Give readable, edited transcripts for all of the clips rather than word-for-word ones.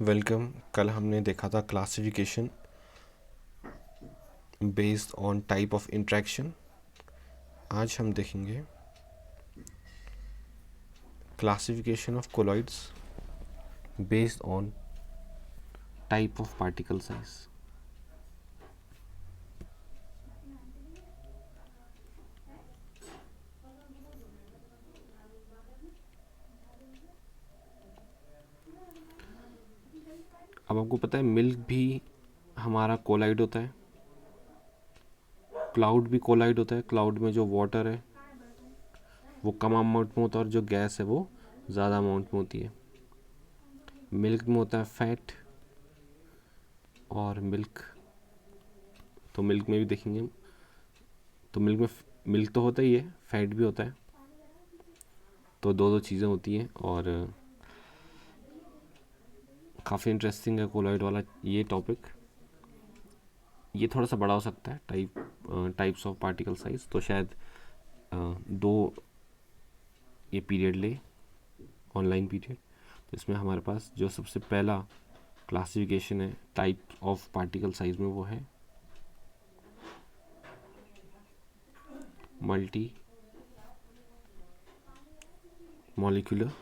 Welcome. कल हमने देखा था classification based on type of interaction. आज हम देखेंगे classification of colloids based on type of particle size. अब आपको पता है मिल्क भी हमारा कोलाइड होता है, क्लाउड भी कोलाइड होता है। क्लाउड में जो वाटर है वो कम अमाउंट में होता है और जो गैस है वो ज़्यादा अमाउंट में होती है। मिल्क में होता है फैट और मिल्क, तो मिल्क में भी देखेंगे तो मिल्क तो होता ही है, फैट भी होता है। तो दो दो चीज़ें होती हैं और काफ़ी इंटरेस्टिंग है कोलॉइड वाला ये टॉपिक। ये थोड़ा सा बड़ा हो सकता है, टाइप्स ऑफ पार्टिकल साइज, तो शायद दो ये पीरियड ले, ऑनलाइन पीरियड। तो इसमें हमारे पास जो सबसे पहला क्लासिफिकेशन है टाइप ऑफ पार्टिकल साइज में, वो है मल्टी मॉलिक्यूलर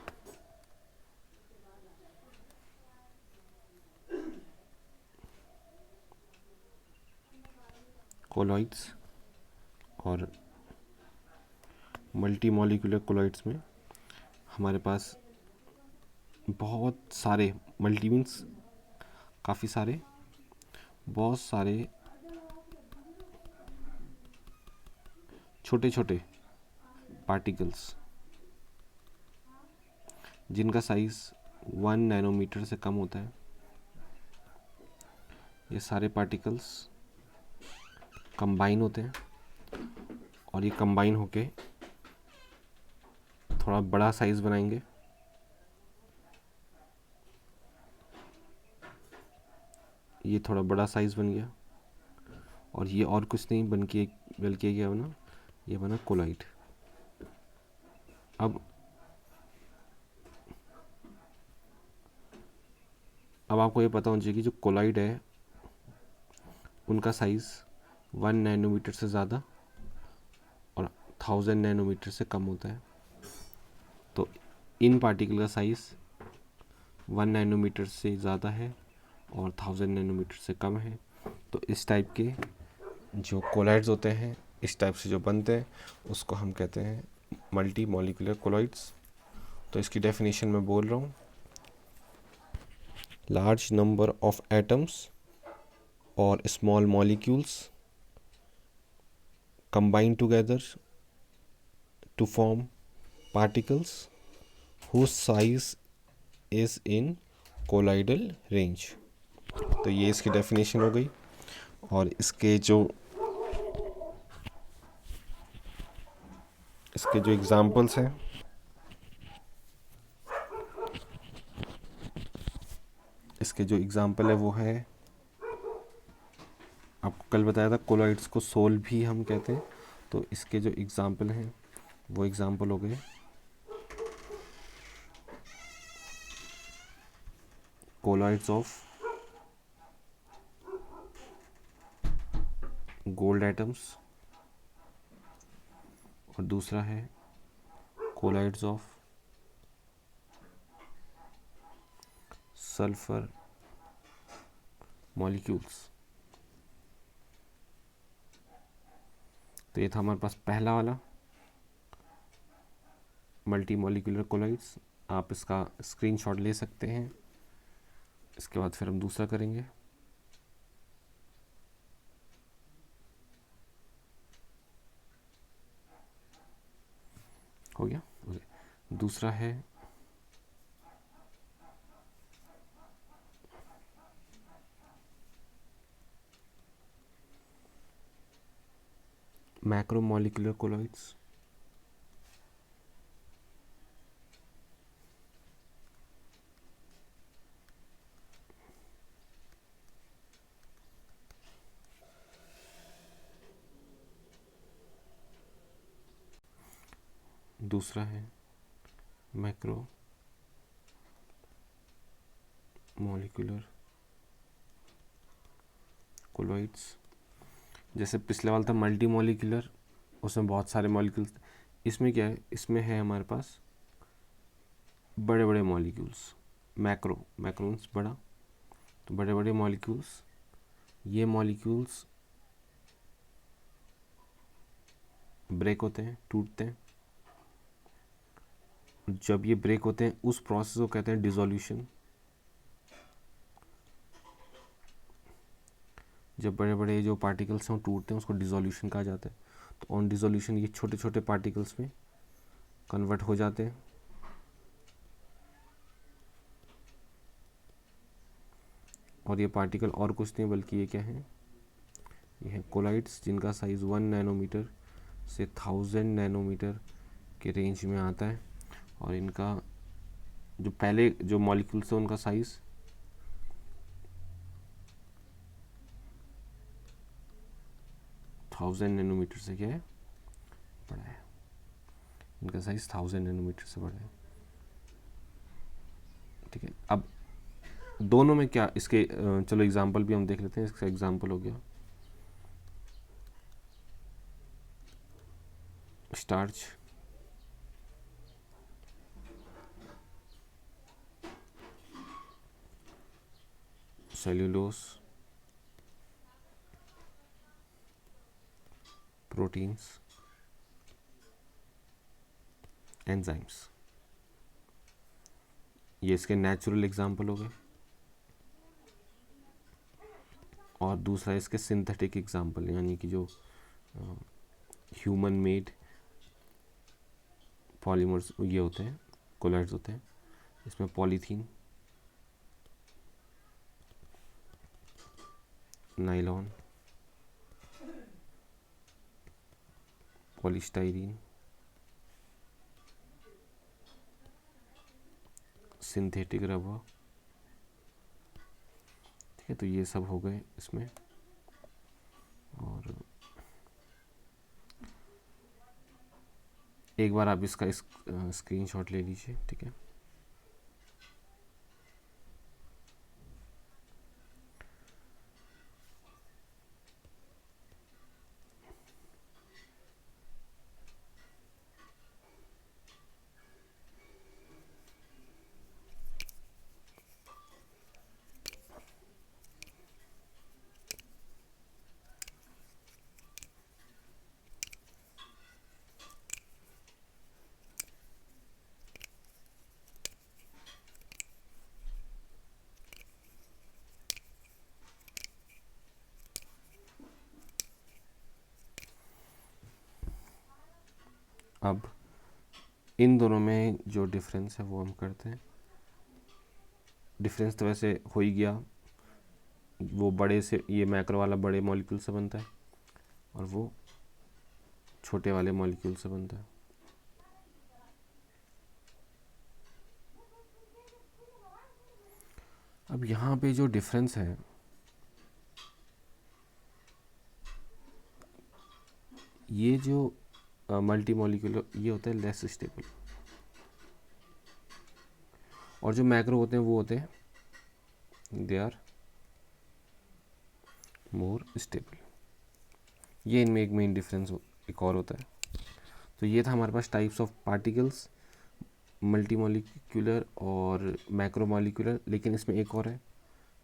कोलॉइड्स। और मल्टी मॉलिक्यूलर कोलॉइड्स में हमारे पास बहुत सारे, मल्टी मीन्स काफ़ी सारे, बहुत सारे छोटे छोटे पार्टिकल्स जिनका साइज़ 1 नैनोमीटर से कम होता है। ये सारे पार्टिकल्स कंबाइन होते हैं और ये कंबाइन होके थोड़ा बड़ा साइज़ बनाएंगे। ये थोड़ा बड़ा साइज़ बन गया और ये और कुछ नहीं बल्कि क्या बना, ये बना कोलाइड। अब आपको ये पता होना चाहिए कि जो कोलाइड है उनका साइज़ 1 नैनोमीटर से ज़्यादा और 1000 नैनोमीटर से कम होता है। तो इन पार्टिकल का साइज़ 1 नैनोमीटर से ज़्यादा है और 1000 नैनोमीटर से कम है। तो इस टाइप के जो कोलाइड्स होते हैं, इस टाइप से जो बनते हैं, उसको हम कहते हैं मल्टी मॉलिक्यूलर कोलॉइड्स। तो इसकी डेफिनेशन मैं बोल रहा हूँ, लार्ज नंबर ऑफ एटम्स और small molecules combine together to form particles whose size is in colloidal range। तो ये इसकी डेफिनेशन हो गई। और इसके जो एग्जांपल्स हैं, इसके जो एग्जांपल है वो है, आपको कल बताया था कोलॉइड्स को सोल भी हम कहते हैं। तो इसके जो एग्जांपल हैं वो एग्जांपल हो गए कोलॉइड्स ऑफ गोल्ड एटम्स और दूसरा है कोलॉइड्स ऑफ सल्फर मॉलिक्यूल्स। तो ये था हमारे पास पहला वाला मल्टी मॉलिक्यूलर कोलॉइड्स। आप इसका स्क्रीनशॉट ले सकते हैं। इसके बाद फिर हम दूसरा करेंगे। हो गया? दूसरा है मैक्रोमोलिकुलर कोलॉइड्स। दूसरा है मैक्रो मॉलिक्यूलर कोलॉइड्स। जैसे पिछले वाला था मल्टी मॉलिक्यूलर, उसमें बहुत सारे मॉलिक्यूल्स। इसमें क्या है, इसमें है हमारे पास बड़े बड़े मॉलिक्यूल्स, मैक्रोन्स बड़ा, तो बड़े बड़े मॉलिक्यूल्स, ये मॉलिक्यूल्स ब्रेक होते हैं, टूटते हैं। जब ये ब्रेक होते हैं उस प्रोसेस को कहते हैं डिसोल्यूशन। जब बड़े बड़े जो पार्टिकल्स हैं वो टूटते हैं उसको डिसोल्यूशन कहा जाता है। तो ऑन डिसोल्यूशन ये छोटे छोटे पार्टिकल्स में कन्वर्ट हो जाते हैं। और ये पार्टिकल और कुछ नहीं बल्कि ये क्या है, ये है कोलाइड्स, जिनका साइज़ 1 नैनोमीटर से 1000 नैनोमीटर के रेंज में आता है। और इनका जो पहले जो मॉलिक्यूल्स है उनका साइज़ 1000 नैनोमीटर से क्या है, बड़ा है। इनका साइज़ 1000 नैनोमीटर से बड़ा है। ठीक है, अब दोनों में क्या इसके चलो एग्जांपल भी हम देख लेते हैं। इसका एग्जांपल हो गया स्टार्च, सेल्यूलोस, प्रोटीन्स, एंजाइम्स। ये इसके नेचुरल एग्जांपल हो गए। और दूसरा इसके सिंथेटिक एग्जांपल, यानी कि जो ह्यूमन मेड पॉलीमर्स ये होते हैं, कोलाइड्स होते हैं। इसमें polythene, nylon, polystyrene, synthetic rubber. ठीक है, तो ये सब हो गए इसमें। और एक बार आप इसका स्क्रीनशॉट ले लीजिए। ठीक है, अब इन दोनों में जो डिफरेंस है वो हम करते हैं। डिफरेंस तो वैसे हो ही गया, वो बड़े से, ये मैक्रो वाला बड़े मॉलिक्यूल से बनता है और वो छोटे वाले मॉलिक्यूल से बनता है। अब यहाँ पे जो डिफरेंस है, ये जो मल्टी मॉलिक्यूलर ये होता है लेस स्टेबल, और जो मैक्रो होते हैं वो होते हैं दे आर मोर स्टेबल। ये इनमें एक मेन डिफरेंस एक और होता है। तो ये था हमारे पास types of particles, multi molecular और मैक्रो मॉलिक्यूलर। लेकिन इसमें एक और है,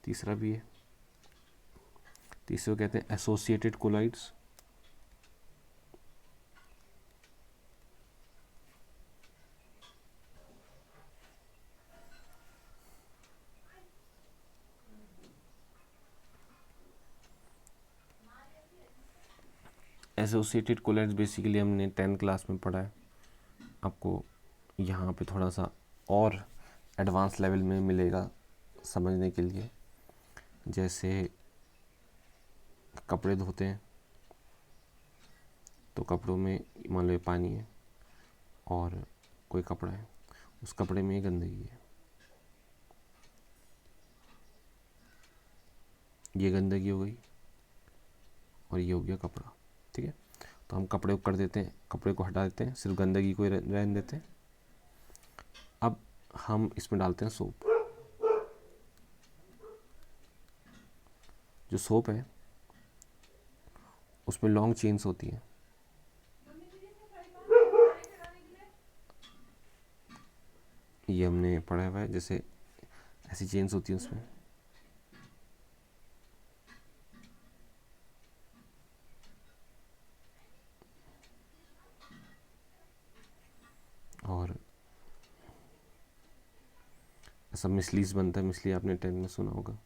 तीसरा भी है। तीसरे को कहते हैं associated colloids. Associated colloids basically हमने 10th क्लास में पढ़ा है। आपको यहाँ पे थोड़ा सा और एडवांस लेवल में मिलेगा समझने के लिए। जैसे कपड़े धोते हैं तो कपड़ों में मान लो ये पानी है और कोई कपड़ा है, उस कपड़े में गंदगी है, ये गंदगी हो गई और ये हो गया कपड़ा। ठीक है, तो हम कपड़े को कर देते हैं, कपड़े को हटा देते हैं, सिर्फ गंदगी को रहने देते हैं। अब हम इसमें डालते हैं सोप। जो सोप है उसमें लॉन्ग चेन्स होती हैं, ये हमने पढ़ा हुआ है, जैसे ऐसी चेन्स होती हैं उसमें। और ऐसा मिसलीज बनता है, मिसली आपने 10 में सुना होगा।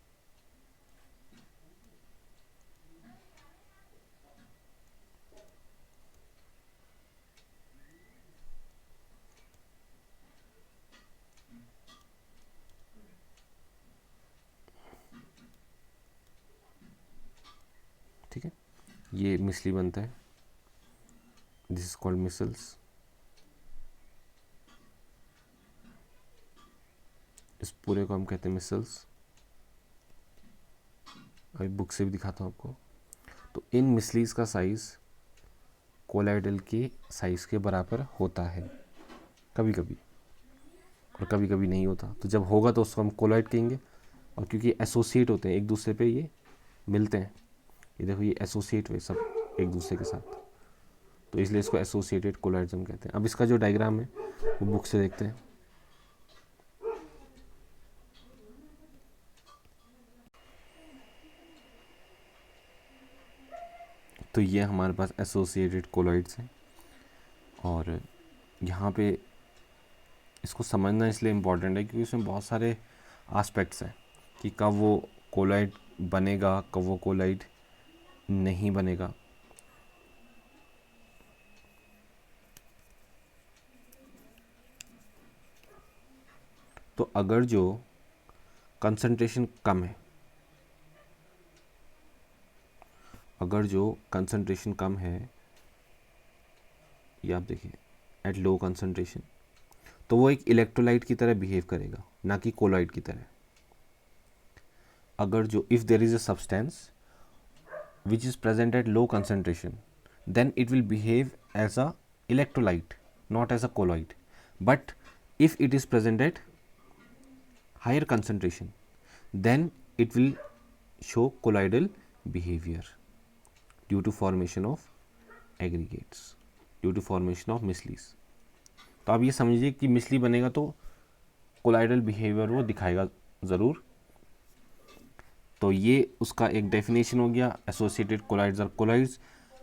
ठीक है, ये मिसली बनता है, दिस इज कॉल्ड मिसल्स। इस पूरे को हम कहते हैं मिसल्स। अभी बुक से भी दिखाता हूँ आपको। तो इन मिसलीज का साइज कोलाइडल के साइज के बराबर होता है कभी कभी, और कभी कभी नहीं होता। तो जब होगा तो उसको हम कोलाइड कहेंगे, और क्योंकि एसोसिएट होते हैं एक दूसरे पे, ये मिलते हैं, ये देखो ये एसोसिएट हुए सब एक दूसरे के साथ, तो इसलिए इसको एसोसिएटेड कोलाइड्स हम कहते हैं। अब इसका जो डायग्राम है वो बुक से देखते हैं। तो ये हमारे पास एसोसिएटेड कोलाइड्स हैं, और यहाँ पे इसको समझना इसलिए इम्पॉर्टेंट है क्योंकि इसमें बहुत सारे आस्पेक्ट्स हैं कि कब वो कोलाइड बनेगा, कब वो कोलाइड नहीं बनेगा। तो अगर जो कंसंट्रेशन कम है, अगर जो कंसंट्रेशन कम है, ये आप देखिए एट लो कंसंट्रेशन, तो वो एक इलेक्ट्रोलाइट की तरह बिहेव करेगा, ना कि कोलाइड की तरह। अगर जो if there is a substance which is present at low concentration, then it will behave as a electrolyte, not as a colloid. But if it is present at higher concentration, then it will show colloidal behavior due to formation of aggregates, due to formation of mislies. तो आप ये समझिए कि मिसली बनेगा तो colloidal behaviour वो दिखाएगा ज़रूर। तो ये उसका एक डेफिनेशन हो गया। Associated colloids are colloids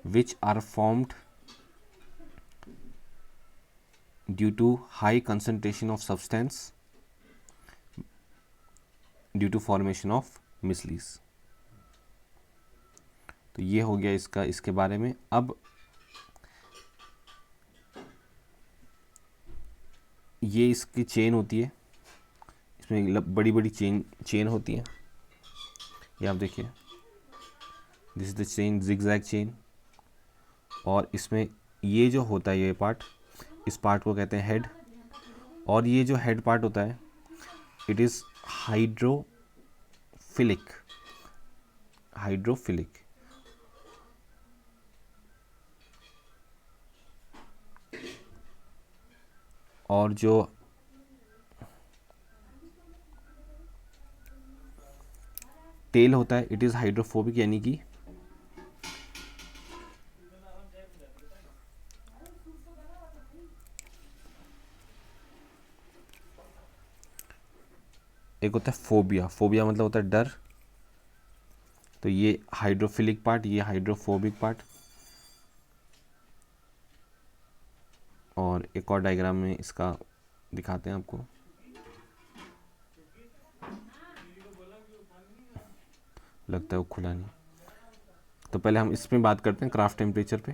which are formed due to high concentration of substance due to formation of micelles. तो ये हो गया इसका इसके बारे में। अब ये इसकी चेन होती है, इसमें बड़ी बड़ी चेन होती है, ये आप देखिए, this is the chain, zigzag chain. और इसमें ये जो होता है ये पार्ट, इस पार्ट को कहते हैं हेड, और ये जो हेड पार्ट होता है इट इज़ हाइड्रोफिलिक, हाइड्रोफिलिक। और जो टेल होता है इट इज़ हाइड्रोफोबिक, यानी कि एक होता है फोबिया, फोबिया मतलब होता है डर। तो ये हाइड्रोफिलिक पार्ट, ये हाइड्रोफोबिक पार्ट। और एक और डायग्राम में इसका दिखाते हैं आपको। लगता है वो खुला नहीं। तो पहले हम इसमें बात करते हैं क्राफ्ट टेम्परेचर पे।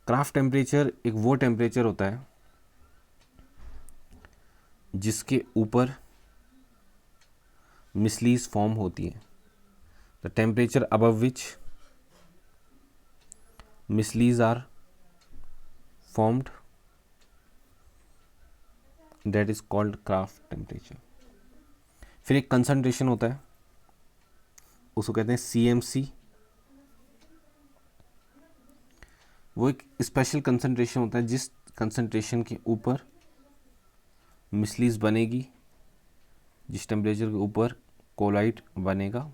क्राफ्ट टेम्परेचर एक वो टेम्परेचर होता है जिसके ऊपर मिसलीज फॉर्म होती है। The temperature above which micelles are formed, that is called Kraft temperature. फिर एक कंसंट्रेशन होता है, उसको कहते हैं CMC। वो एक स्पेशल कंसंट्रेशन होता है जिस कंसंट्रेशन के ऊपर मिसलीज बनेगी, जिस टेम्परेचर के ऊपर कोलाइट बनेगा।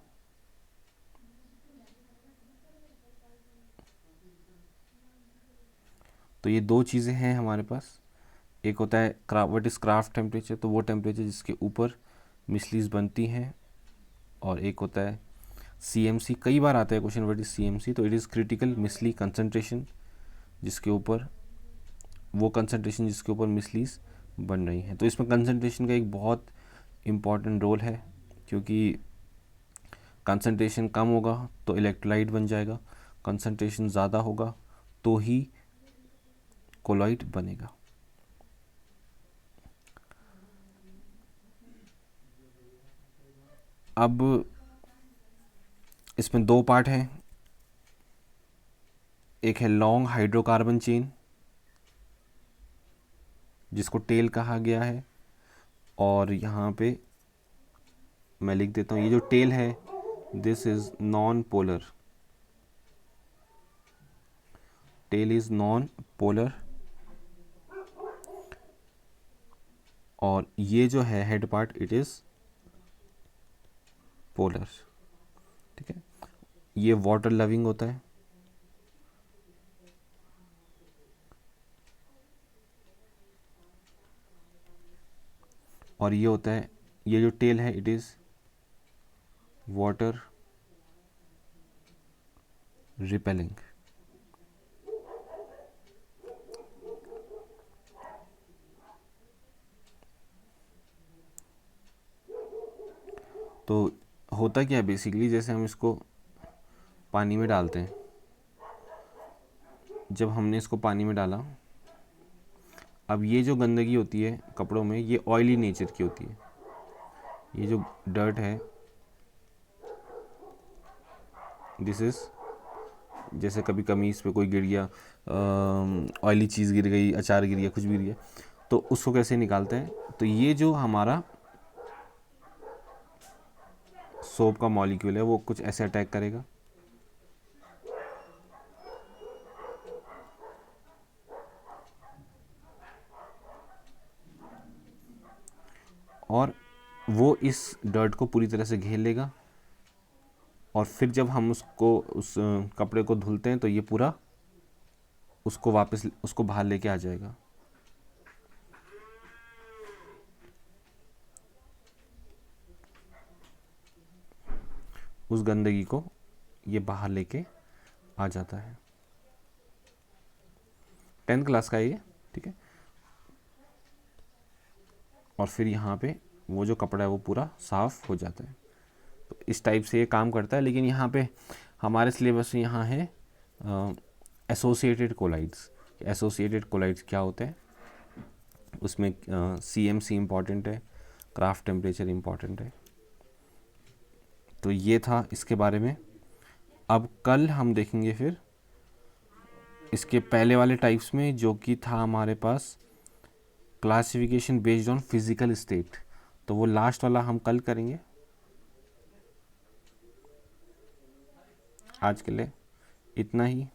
तो ये दो चीज़ें हैं हमारे पास। एक होता है व्हाट इज़ क्राफ्ट टेम्परेचर, तो वो टेम्परेचर जिसके ऊपर मिसलीज बनती हैं, और एक होता है CMC। कई बार आता है क्वेश्चन व्हाट इज़ CMC, तो इट इज़ क्रिटिकल मिसली कंसंट्रेशन, जिसके ऊपर वो कंसंट्रेशन जिसके ऊपर मिसलीज बन रही हैं। तो इसमें कंसंट्रेशन का एक बहुत इम्पॉर्टेंट रोल है, क्योंकि कंसंट्रेशन कम होगा तो इलेक्ट्रोलाइट बन जाएगा, कंसंट्रेशन ज़्यादा होगा तो ही कोलॉइड बनेगा। अब इसमें दो पार्ट हैं, एक है लॉन्ग हाइड्रोकार्बन चेन जिसको टेल कहा गया है, और यहाँ पे मैं लिख देता हूँ, ये जो टेल है this is non polar, tail is non polar, और ये जो है head part it is polar. ठीक है, ये वाटर लविंग होता है, और ये होता है, ये जो टेल है इट इज वाटर रिपेलिंग। तो होता क्या है बेसिकली, जैसे हम इसको पानी में डालते हैं, जब हमने इसको पानी में डाला, अब ये जो गंदगी होती है कपड़ों में ये ऑयली नेचर की होती है, ये जो डर्ट है दिस इज, जैसे कभी कमीज पे कोई गिर गया, ऑयली चीज़ गिर गई, अचार गिर गया, कुछ भी गिर गया, तो उसको कैसे निकालते हैं, तो ये जो हमारा सोप का मॉलिक्यूल है वो कुछ ऐसे अटैक करेगा, और वो इस डर्ट को पूरी तरह से घेर लेगा, और फिर जब हम उसको उस कपड़े को धुलते हैं तो ये पूरा उसको वापस उसको बाहर लेके आ जाएगा। उस गंदगी को ये बाहर लेके आ जाता है। 10th क्लास का ये, ठीक है। और फिर यहाँ पे वो जो कपड़ा है वो पूरा साफ हो जाता है। तो इस टाइप से ये काम करता है। लेकिन यहाँ पे हमारे सिलेबस में यहाँ है एसोसिएटेड कोलाइड्स। एसोसिएटेड कोलाइड्स क्या होते हैं, उसमें CMC इम्पॉर्टेंट है, क्राफ्ट टेम्परेचर इम्पॉर्टेंट है। तो ये था इसके बारे में। अब कल हम देखेंगे फिर इसके पहले वाले टाइप्स में, जो कि था हमारे पास classification based on physical state. तो वो लास्ट वाला हम कल करेंगे। आज के लिए इतना ही।